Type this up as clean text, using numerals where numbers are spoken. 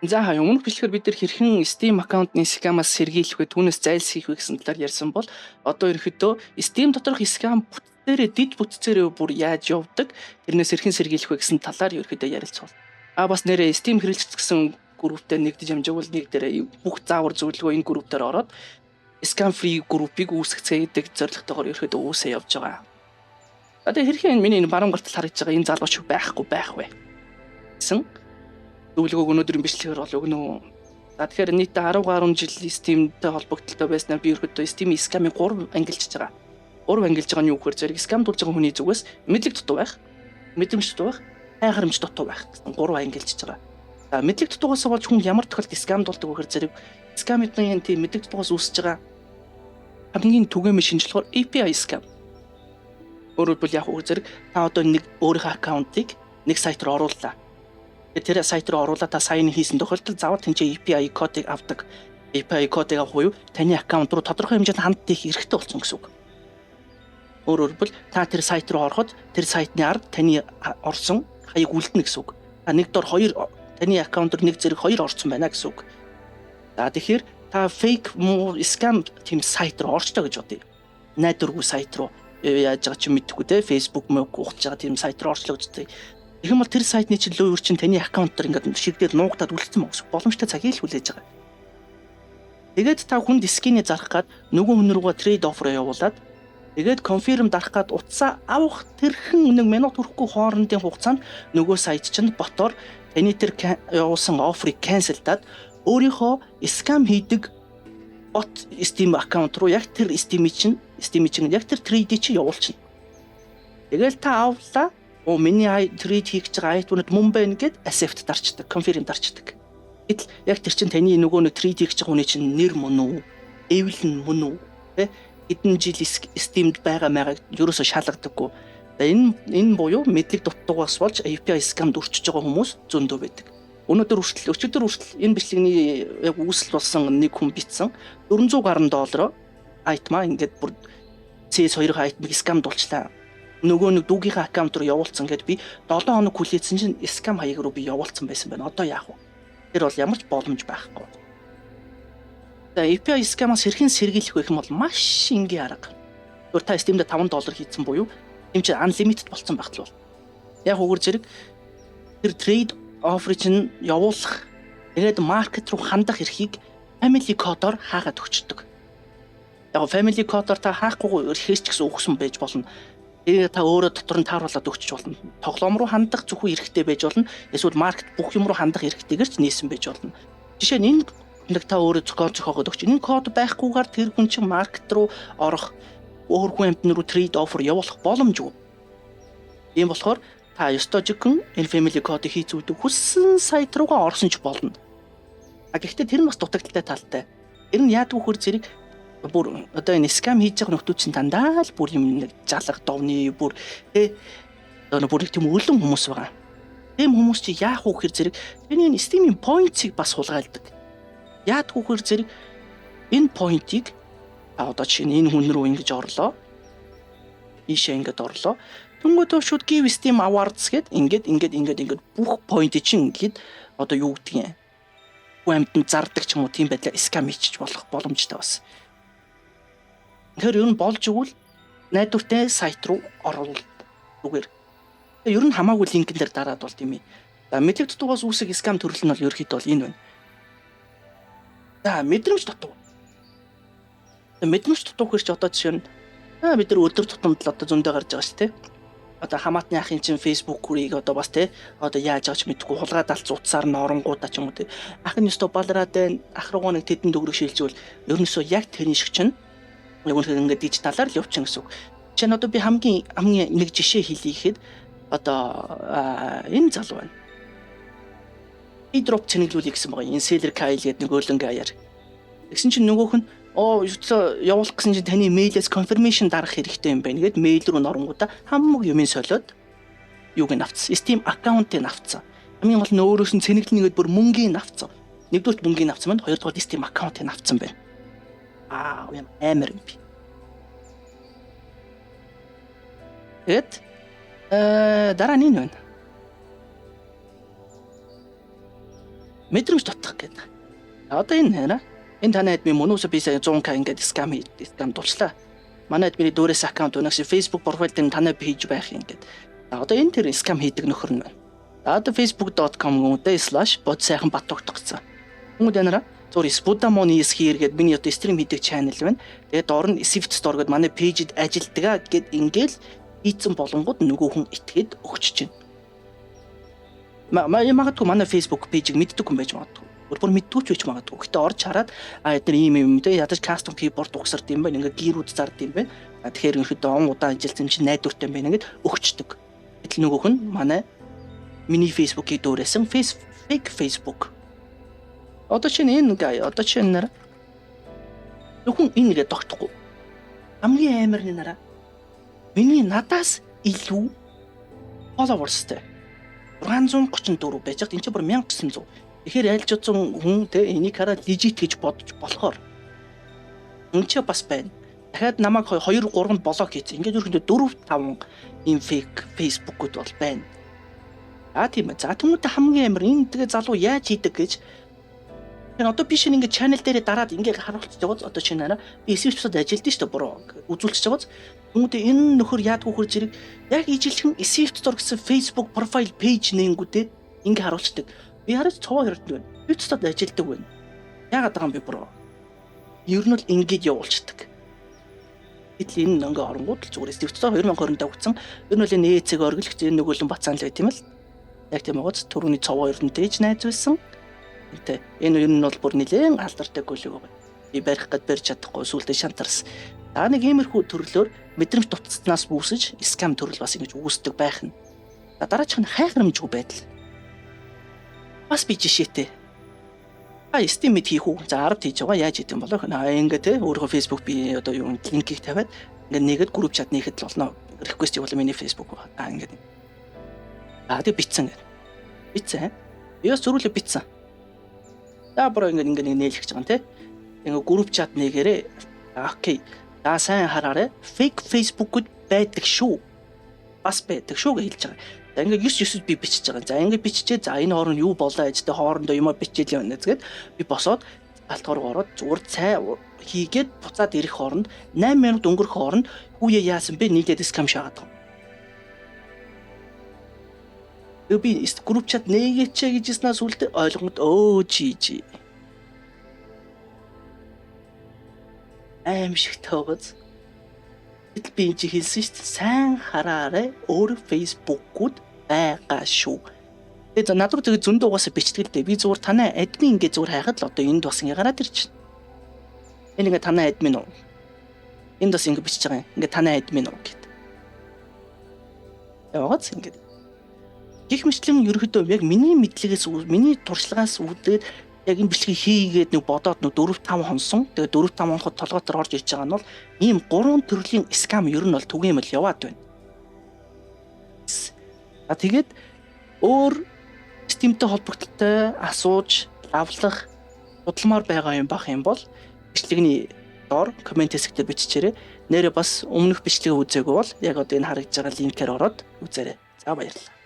За өмнөх бичлэгээр бид нар хэрхэн Steam аккаунтны скамаас сэргийлэх вэ, түүнээс зайлсхийх вэ гэсэн талаар ярьсан бол одоо ерөөхдөө Steam доторх скам бүтцээрээ дид бүтцээрээ бүр яаж явдаг, тэрнээс хэрхэн сэргийлэх вэ гэсэн талаар ерөөхдөө ярилцвал. Бас нэрээ Steam хэрэглэгч гэсэн групптэй нэгдэж амжаавал нэг дээрээ бүх заавар зөвлөгөө энэ групптээр ороод scam free группийг үүсгэцгээе гэдэг зорилготойгоор ерөөхдөө үүсээ явж байгаа. Одоо хэрхэн миний энэ баруун гартал харагдж байгаа энэ залууч байхгүй байх вэ гэсэн зөвлөгөөг өнөөдрийн бичлэгээр бол өгнө. За тэгэхээр нийт 10 гаруй жил Steam-тэй холбогдлолтой байснаар би ерөөдөө Steam scam-ыг 3 ангилж байгаа. 3 ангилж байгаа нь юу гэхээр зэрэг scam дулж байгаа хүний зүгээс мэдлэг дутуу байх, мэдрэмж дутуу байх, хайхарамж дутуу байх гэсэн 3 ангилж байгаа. За мэдлэг дутуугаас болж хүн ямар тохиолдолд scam дулдаг вэ гэхээр зэрэг scam-ийн тийм мэдлэг дутуугаас үүсэж байгаа хамгийн түгээмэл шинжилгээ болохоор API scam. Өөрөөр хэлбэл яг үгээр зэрэг та одоо нэг өөрийнхөө аккаунтыг нэг сайт руу орууллаа. Тэр сайт руу оруулаад та сайн хийсэн тохиолдолд заавал тэнцээ API кодыг авдаг. API кодыг авах уу таны аккаунт руу тодорхой хэмжээнд ханддаг хэрэгтэй болсон гэсэн үг. Өөрөөр хэлбэл та тэр сайт руу ороход тэр сайтны ард таны орсон хаяг үлдэнэ гэсэн үг. Та нэг дор 2 таны аккаунт руу нэг зэрэг 2 орсон байна гэсэн үг. За тэгэхээр та fake scam тийм сайт руу орчлоо гэж бодъё. Найдваргүй сайт руу яаж байгаа ч мэдэхгүй те Facebook мөг ухаж байгаа тийм сайт руу орчлоо гэж бодъё. Тэгэх юм бол тэр сайтны чинь лөө чинь таны аккаунт дээр ингээд шигдээд нуугдаад үлдсэн мөн боломжтой цагийг л хүлээж байгаа. Тэгээд та хүнд скинээ зарах гад нөгөө хүн рүүгээ трейд оффер явуулаад тэгээд конфирм дарах гад утсаа авах тэрхэн 1 минут хүрэхгүй хоорондын хугацаанд нөгөө сайт чинь ботоор таны тэр явуулсан офферыг канселдаад өөрийнхөө скам хийдэг бот Steam аккаунт руу яг тэр Steam-ийн чинь яг тэр трейдийг чинь явуулчихна. Тэгэл та авлаа миний трейд хийж байгаа айтмууд мөн байна гэд accept дарчдаг, confirm дарчдаг. Гэтэл яг тэр чинь таны нөгөө нэг трейд хийж байгаа хүний чинь нэр мөн үү? Эвлэн мөн үү? Тэ хэдэн жил Steam-д байгаа маяг ерөөсө шалгадаггүй. Энэ буюу мэдлэг дутуугаас болж API scam-д өрчөж байгаа хүмүүс зөндөө байдаг. Өнөөдөр өчигдөр энэ бичлэгний яг үүсэл болсон нэг хүн битсэн $400 гаруй айтмаа ингээд бүр CS2 айтмыг scam дулчлаа. Нөгөө нэг дүүгийнхээ аккаунт руу явуулсан гэд би 7 хоног хүлээсэн чинь scam хаяг руу би явуулсан байсан байна. Одоо яах вэ? Тэр бол ямар ч боломж байхгүй. За API scam-аас хэрхэн сэргийлэх вэ гэм бол маш энгийн арга. Зүгээр та Steam-д $5 хийсэн буюу юм чи unlimited болцсон багтал бол. Яг үгээр зэрэг тэр trade offer чинь явуулах тэгээд маркет руу хандах эрхийг family code-оор хаагаад өгчдөг. Яг family code-оор та хаахгүй ирэхээс ч гэсэн өгсөн байж болно. Та өөрөө дотор нь тааруулаад өгч болно. Тоглоом руу хандах зөвхөн эрхтэй байж болно. Эсвэл маркет бүх юм руу хандах эрхтэйгээр ч нээсэн байж болно. Жишээ нь нэг та өөрөө зохиогоод өгч. Энэ код байхгүйгээр тэр хүн чинь маркет руу орох, өөр хүн амтны руу трейд оффер явуулах боломжгүй. Ийм болохоор та ёстой жигэн энэ family code-ыг хийцүүлдэг хүссэн сайт руугаа орсон ч болно. Гэхдээ тэр нь бас дутагдaltaй талтай. Тэр нь яадаг вөхөр зэрэг бүр одоо энэ scam хийж байгаа нөхдүүд чинь дандаа л бүр юм нэг жалах довны бүр бүр тийм өлөн хүмүүс байгаа. Тийм хүмүүс чи яах вэ гэхээр зэрэг энэ Steam-ийн point-ийг бас хулгайлдаг. Яадаг вэ гэхээр зэрэг энэ point-ийг одоо чинь энэ хүн рүү ингэж орлоо. Ийшээ ингэж орлоо. Тэнгүүд шууд give Steam awards гэд ингээд бүх point чинь ингээд одоо юу гэдгийг амтнд зардаг ч юм уу тийм байдлаар scam хийчих болох боломжтой бас. Тэр ер нь болж игэл найдвартай сайт руу орвол зүгээр. Ер нь хамаагүй линкэн дээр дараад бол тийм ээ. За мэдлэг дутуугаас үүсэх scam төрөл нь бол ерөөхдөө бол энэ байна. За мэдрэмж дутуу. Мэдрэмж дутуу хэрч одоо жишээ нь бид нар өдөр тутамд л одоо зөндөө гарч байгаа шүү дээ. Одоо хамаатны ахын чинь Facebook хүрийг одоо бас те одоо яаж авч мэдгүй хулгаад алц утсаар нь оронгуудаа ч юм уу те ах нь өстө балраад байна ах руугаа нэг тэдэн төгрөг шилжүүл ерөнхийдөө яг тэрний шиг чинь яг үнэхээр ингээд дижиталаар л явчихна гэсэн үг. Жишээ нь одоо би хамгийн нэг жишээ хэлье гэхэд одоо энэ залуу байна. Drop чиглүүлэх гэсэн байгаа. Энэ Seller Kyle гэдэг нэг өөлөнгөө аяар. Тэгсэн чинь нөгөөх нь явуулах гэсэн чинь таны мэйлээс confirmation дарах хэрэгтэй юм байна гэд мэйл рүү норонгуудаа хамаг юмын солиод юуг нь авцсан. Steam аккаунтыг авцсан. Хамгийн гол нь өөрөөс нь цэнэглэнгээд бүр мөнгөний авцсан. Нэгдүгээр мөнгөний авцсан байна. Хоёрдугаар Steam аккаунтыг авцсан байна. Юм амар юм би. Тэгэд дараа нь энэ байна. мэдрэмж дутгах гэдэг. Одоо энэ нэрэ энэ таны админ мөн үсэ би сая 100k ингээд скам дуулчлаа. Манай админы дөрөөс аккаунт өнөкс Facebook профайл дээр таны пэйж байх юм ингээд. Одоо энэ тэр скам хийдэг нөхөр нь байна. Одоо facebook.com/bot сайхан бат тогтгоцсон. Хүмүүсянараа зур Spudamon is here гэдэг миний одоо стрим хийдэг channel байна. Тэгээд доор нь Swift Store гэдэг манай пэйжид ажилдгаа гэд ингээл ийцэн болонгууд нөгөө хүн итгэхэд өгч чинь. Магадгүй манай Facebook пэйжийг мэддэг хүн байж магадгүй. Бүр мэддэггүй ч байж магадгүй. Гэтэ орж хараад эдгээр ийм тэ ядаж custom keyboard угсард юм байна. Ингээ гэрүүд зард юм байна. Тэгэхээр ерөнхийдөө он удаан ажилласан чинь найдвартай юм байна гэд өгчдөг. Гэтэл нөгөөх нь манай миний Facebook-ийг дөөрөөсөн fake Facebook. Одоо чинь энэ одоо чинь нэр зөвхөн энэ нэгэ тогтохгүй. Хамгийн амар нь нараа. Миний надаас илүү followersтэй 634 байж байгаа. Энд чинь бүр 1900. Тэгэхээр айлж утсан хүн те энийг хараад legit гэж бодож болохоор энэ ч бас байна. Дахиад намайг 2 3 блок хийсэн. Ингээд ерөнхийдөө 4 5 ийм fake Facebook-ууд бол байна. Тийм ээ. За түүнтэй хамгийн амар энэ тэгээ залуу яаж хийдэг гэж одоо би шинэ ингээд channel дээр дараад ингээд харуулчихж байгаа. Одоо чинь нараа би Swift-д ажилладаг шүү дээ буруу үзүүлчихэж байгаа. Түүнтэй энэ нөхөр яадгүй хөр зэрэг яг ижилхэн Swift Store гэсэн Facebook profile page нэнгүүтээ ингээд харуулчихдаг. Би хараад цовоо хэрэг байна. Swift-д ажилладаг байна. Яагаад байгаа юм би буруу. Ер нь л ингээд явуулчихдаг. Гэтэл энэ ингээ оронгууд л зүгээр Swift Store 2020-д өгсөн. Ер нь л энэ ээцэг оргилогч энэ нөгөөлөн бацаан л байт юм л. Яг тийм байгаа. Төрөний цовоо ер нь дээж найз байсан. Тэ энэ ер нь бол бүр нэлээд алдартай гөлөг байгаа. Би барих гээд барьж чадахгүй сүултээ шантарс. Нэг иймэрхүү төрлөөр мэдрэмж дутцснаас үүсэж скам төрөл бас ингэж үүсдэг байх нь. Дараачих нь хайхрамжгүй байдал. Бас би жишээтэй. Стимэд хийх үү? За 10 хийж байгаа яаж хийх юм болоо хэ. Ингээ те өөрөө Facebook би одоо юу линкийг тавиад ингээ нэгэд групп чат нэхэд л болно. Request явуул миний Facebook байна. Ингээ. Тэг битсэн. Битсэн. Яс зөрүүлээ битсэн. Бүр ингээ нээлгэж байгаа юм те. Ингээ групп чат нэгээрээ окей. За сайн хараарай. Fake Facebook-д байдаг шүү. Бас байдаг шүү гэж хэлж байгаа. За ингээ 9 би бичиж байгаа. За ингээ биччихээ. За энэ хооронд юу болоо ажтай хоорондоо юм бичээл явна гэгээд би босоод алтгаар ороод зүгээр цай хийгээд буцаад ирэх хооронд 8 минут өнгөрөх хооронд хүүе яасан бэ нийлээд скам шаагаад байгаа. Би групп чат нэгээч гэж яснаас үлдээ ойлгомод чи аимшигтай байгааз. Гэтэл би энэ хэлсэн шүү дээ. Сайн хараарай өөр Facebook-ууд байгаа шүү. Тэгээд над руу тэгээд зөндөө угаасаа бичдэг л дээ. Би зүгээр танай админ ингээ зүгээр хайхад л одоо энд бас ингээ гараад ирчихнэ. Энэ ингээ танай админ уу? Энд бас ингээ бичиж байгаа юм. Ингээ танай админ уу гэд. Яваац ингээ. Гэх мэтлэн ерөөхдөө яг миний мэдлэгээс миний туршлагаас үүдээд яг энэ бичлэгийг хийгээд нэг бодоод нэг 4 5 хонсон. Тэгээ 4 5 хоноход толгойтор орж ирж байгаа нь бол ийм 3 төрлийн скам ер нь бол түгээмэл яваад байна. Тэгээд өөр системтэй холбогдолтой асууж авлах судалмаар байгаа юм бах юм бол бичлэгний доор комент хэсэгтээ биччихээрэй. Нэрээ бас өмнөх бичлэгийг үзээгүй бол яг одоо энэ харагдж байгаа линкээр ороод үзээрэй. За баярлалаа.